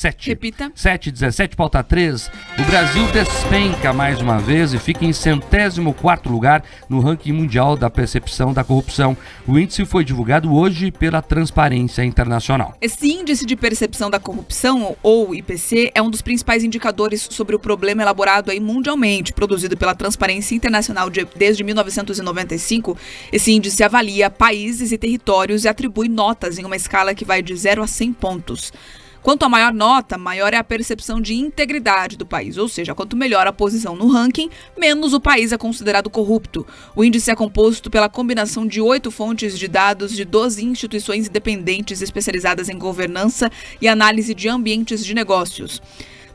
7,17. Repita. 7,17, pauta 3. O Brasil despenca mais uma vez e fica em 104º lugar no ranking mundial da percepção da corrupção. O índice foi divulgado hoje pela Transparência Internacional. Esse índice de percepção da corrupção, ou IPC, é um dos principais indicadores sobre o problema elaborado aí mundialmente, produzido pela Transparência Internacional desde 1995. Esse índice avalia países e territórios e atribui notas em uma escala que vai de 0 a 100 pontos. Quanto a maior nota, maior é a percepção de integridade do país, ou seja, quanto melhor a posição no ranking, menos o país é considerado corrupto. O índice é composto pela combinação de 8 fontes de dados de 12 instituições independentes especializadas em governança e análise de ambientes de negócios.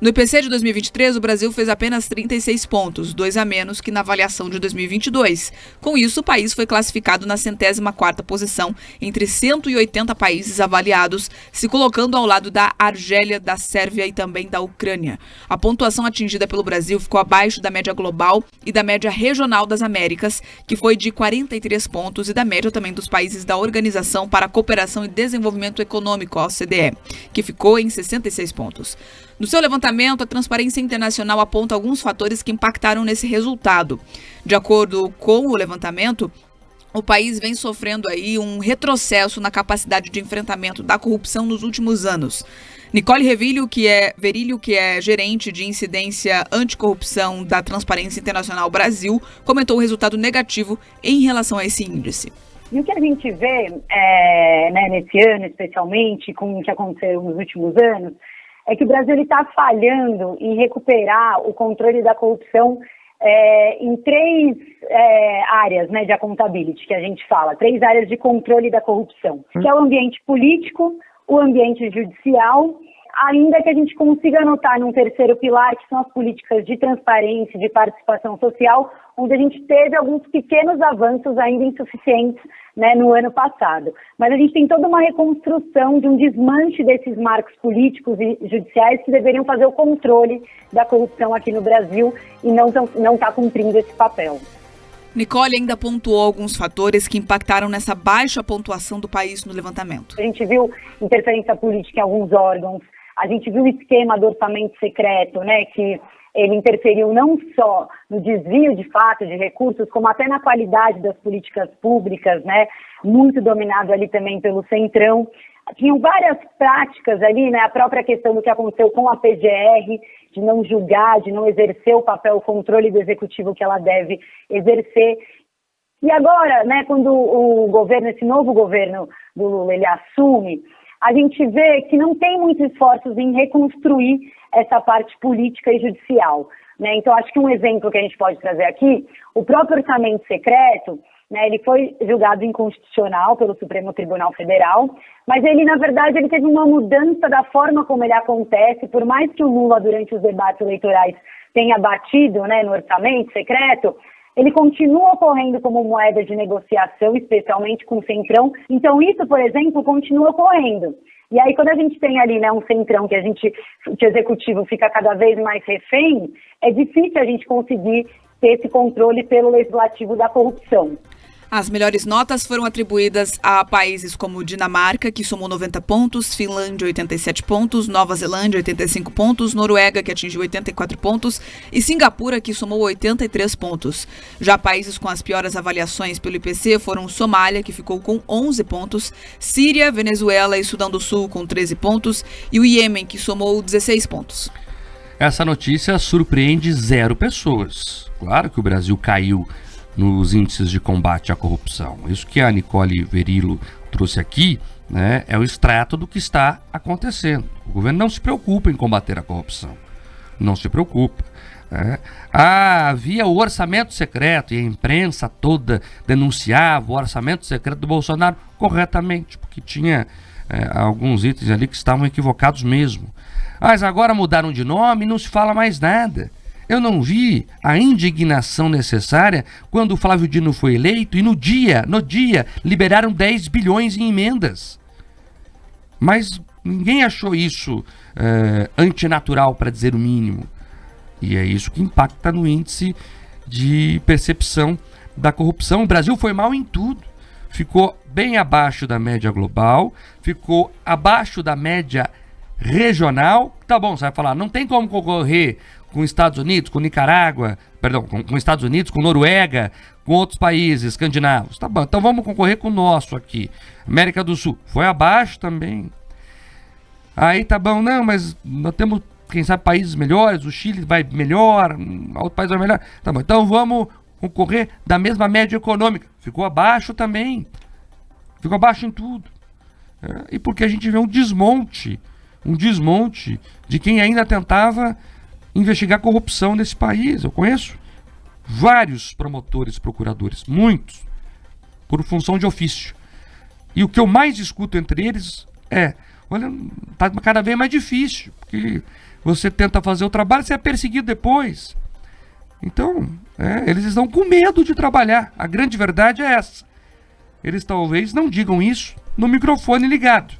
No IPC de 2023, o Brasil fez apenas 36 pontos, 2 a menos que na avaliação de 2022. Com isso, o país foi classificado na 104ª posição entre 180 países avaliados, se colocando ao lado da Argélia, da Sérvia e também da Ucrânia. A pontuação atingida pelo Brasil ficou abaixo da média global e da média regional das Américas, que foi de 43 pontos, e da média também dos países da Organização para a Cooperação e Desenvolvimento Econômico, a OCDE, que ficou em 66 pontos. No seu levantamento, a Transparência Internacional aponta alguns fatores que impactaram nesse resultado. De acordo com o levantamento, o país vem sofrendo aí um retrocesso na capacidade de enfrentamento da corrupção nos últimos anos. Nicole Verílio, que é gerente de incidência anticorrupção da Transparência Internacional Brasil, comentou o resultado negativo em relação a esse índice. E o que a gente vê nesse ano, especialmente, com o que aconteceu nos últimos anos, é que o Brasil está falhando em recuperar o controle da corrupção em 3 áreas, de accountability, que a gente fala, 3 áreas de controle da corrupção, que é o ambiente político, o ambiente judicial, ainda que a gente consiga anotar num terceiro pilar, que são as políticas de transparência, de participação social, onde a gente teve alguns pequenos avanços ainda insuficientes no ano passado. Mas a gente tem toda uma reconstrução de um desmanche desses marcos políticos e judiciais que deveriam fazer o controle da corrupção aqui no Brasil e não está cumprindo esse papel. Nicole ainda pontuou alguns fatores que impactaram nessa baixa pontuação do país no levantamento. A gente viu interferência política em alguns órgãos, a gente viu o esquema do orçamento secreto, que ele interferiu não só no desvio de fato de recursos, como até na qualidade das políticas públicas, muito dominado ali também pelo Centrão. Tinham várias práticas ali, a própria questão do que aconteceu com a PGR, de não julgar, de não exercer o papel, o controle do executivo que ela deve exercer. E agora, quando o governo, esse novo governo do Lula, ele assume, a gente vê que não tem muitos esforços em reconstruir essa parte política e judicial. Então, acho que um exemplo que a gente pode trazer aqui, o próprio orçamento secreto, ele foi julgado inconstitucional pelo Supremo Tribunal Federal, mas ele, na verdade, ele teve uma mudança da forma como ele acontece, por mais que o Lula, durante os debates eleitorais, tenha batido no orçamento secreto, ele continua ocorrendo como moeda de negociação, especialmente com o Centrão. Então, isso, por exemplo, continua ocorrendo. E aí, quando a gente tem ali um Centrão que o executivo fica cada vez mais refém, é difícil a gente conseguir ter esse controle pelo legislativo da corrupção. As melhores notas foram atribuídas a países como Dinamarca, que somou 90 pontos, Finlândia, 87 pontos, Nova Zelândia, 85 pontos, Noruega, que atingiu 84 pontos, e Singapura, que somou 83 pontos. Já países com as piores avaliações pelo IPC foram Somália, que ficou com 11 pontos, Síria, Venezuela e Sudão do Sul, com 13 pontos, e o Iêmen, que somou 16 pontos. Essa notícia surpreende 0 pessoas. Claro que o Brasil caiu nos índices de combate à corrupção. Isso que a Nicole Verílio trouxe aqui, é o extrato do que está acontecendo. O governo não se preocupa em combater a corrupção. Não se preocupa. Havia o orçamento secreto e a imprensa toda denunciava o orçamento secreto do Bolsonaro corretamente, porque tinha alguns itens ali que estavam equivocados mesmo. Mas agora mudaram de nome e não se fala mais nada. Eu não vi a indignação necessária quando o Flávio Dino foi eleito e no dia, liberaram 10 bilhões em emendas. Mas ninguém achou isso antinatural, para dizer o mínimo. E é isso que impacta no índice de percepção da corrupção. O Brasil foi mal em tudo. Ficou bem abaixo da média global, ficou abaixo da média regional. Tá bom, você vai falar, não tem como concorrer com Estados Unidos, com Nicarágua, perdão, com Estados Unidos, com Noruega, com outros países escandinavos. Tá bom, então vamos concorrer com o nosso aqui. América do Sul, foi abaixo também. Aí tá bom, não, mas nós temos, quem sabe, países melhores, o Chile vai melhor, outro país vai melhor. Tá bom, então vamos concorrer da mesma média econômica. Ficou abaixo também. Ficou abaixo em tudo. E porque a gente vê um desmonte de quem ainda tentava investigar corrupção nesse país. Eu conheço vários promotores, procuradores, muitos, por função de ofício. E o que eu mais escuto entre eles é, olha, tá cada vez mais difícil, porque você tenta fazer o trabalho e você é perseguido depois. Então, eles estão com medo de trabalhar. A grande verdade é essa. Eles talvez não digam isso no microfone ligado,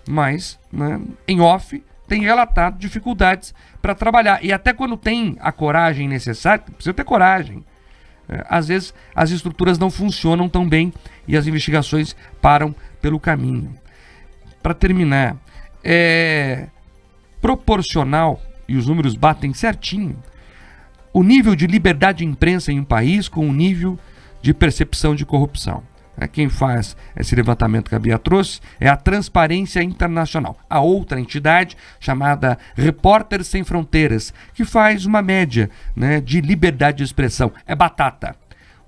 mas, né, em off tem relatado dificuldades para trabalhar. E até quando tem a coragem necessária, precisa ter coragem. Às vezes as estruturas não funcionam tão bem e as investigações param pelo caminho. Para terminar, é proporcional, e os números batem certinho, o nível de liberdade de imprensa em um país com o nível de percepção de corrupção. Quem faz esse levantamento que a Bia trouxe é a Transparência Internacional, a outra entidade chamada Repórteres Sem Fronteiras, que faz uma média, né, de liberdade de expressão. É batata.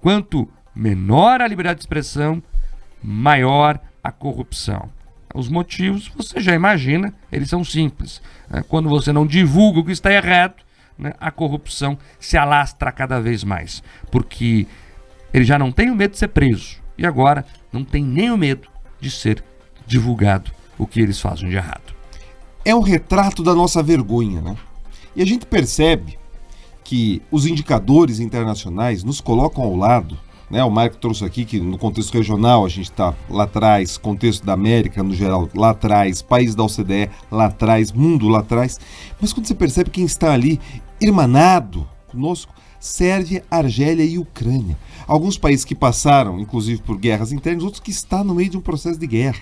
Quanto menor a liberdade de expressão, maior a corrupção. Os motivos, você já imagina, eles são simples. Quando você não divulga o que está errado, né, a corrupção se alastra cada vez mais, porque ele já não tem o medo de ser preso. E agora não tem nem o medo de ser divulgado o que eles fazem de errado. É um retrato da nossa vergonha, né? E a gente percebe que os indicadores internacionais nos colocam ao lado, né? O Marco trouxe aqui que no contexto regional a gente está lá atrás, contexto da América no geral lá atrás, país da OCDE lá atrás, mundo lá atrás. Mas quando você percebe quem está ali irmanado conosco, Sérvia, Argélia e Ucrânia. Alguns países que passaram, inclusive, por guerras internas, outros que estão no meio de um processo de guerra.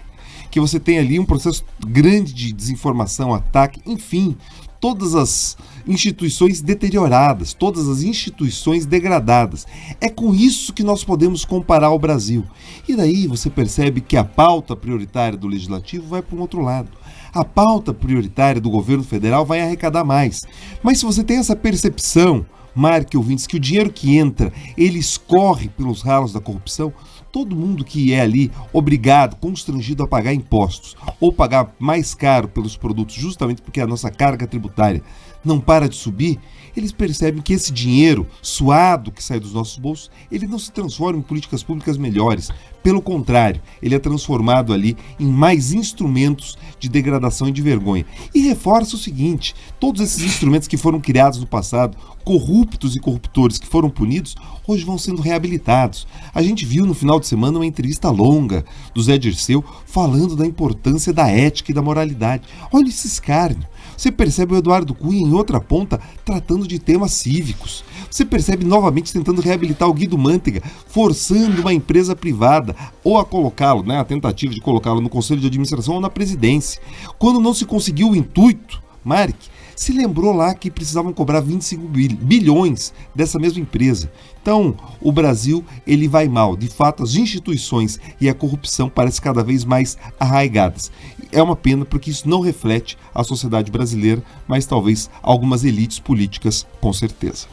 Que você tem ali um processo grande de desinformação, ataque, enfim, todas as instituições deterioradas, todas as instituições degradadas. É com isso que nós podemos comparar o Brasil. E daí você percebe que a pauta prioritária do Legislativo vai para um outro lado. A pauta prioritária do governo federal vai arrecadar mais. Mas se você tem essa percepção, Marque, ouvintes, que o dinheiro que entra, ele escorre pelos ralos da corrupção, todo mundo que é ali obrigado, constrangido a pagar impostos ou pagar mais caro pelos produtos, justamente porque a nossa carga tributária não para de subir, eles percebem que esse dinheiro suado que sai dos nossos bolsos, ele não se transforma em políticas públicas melhores. Pelo contrário, ele é transformado ali em mais instrumentos de degradação e de vergonha. E reforça o seguinte, todos esses instrumentos que foram criados no passado, corruptos e corruptores que foram punidos, hoje vão sendo reabilitados. A gente viu no final de semana uma entrevista longa do Zé Dirceu falando da importância da ética e da moralidade. Olha esse escárnio. Você percebe o Eduardo Cunha em outra ponta tratando de temas cívicos. Você percebe novamente tentando reabilitar o Guido Mantega, forçando uma empresa privada ou a colocá-lo, né, a tentativa de colocá-lo no Conselho de Administração ou na presidência. Quando não se conseguiu o intuito, Marque se lembrou lá que precisavam cobrar 25 bilhões dessa mesma empresa. Então, o Brasil, ele vai mal. De fato, as instituições e a corrupção parecem cada vez mais arraigadas. É uma pena porque isso não reflete a sociedade brasileira, mas talvez algumas elites políticas, com certeza.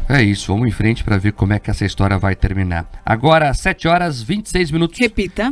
É isso, vamos em frente para ver como é que essa história vai terminar. Agora, 7h26. Repita.